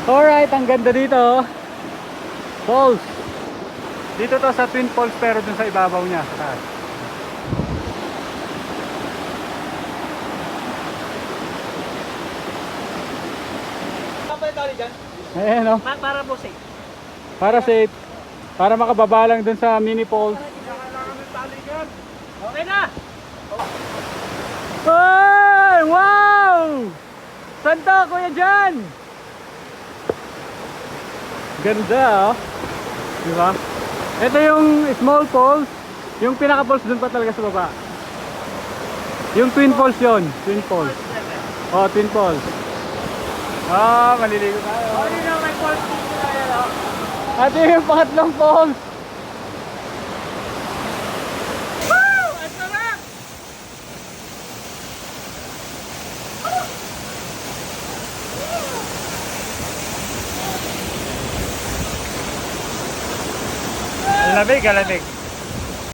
Alright, ang ganda dito. Falls. Dito to sa Twin Falls pero dun sa ibabaw niya. Sa taas. Ayan o. Para po safe. Para safe. Para makababa lang dun sa mini falls. Okay na! Hey! Wow! Saan to, Kuya Jan? Ganda, oh. Diba? Ito yung small falls. Yung pinaka falls dun pa talaga sa baba. Yung twin falls yon, twin falls. Oh, twin falls. Ah, maliligo tayo. Oh, yun lang may falls dito na yan, oh. At yun yung pangatlong falls. Woo! Ang sarap! Lamig, lamig.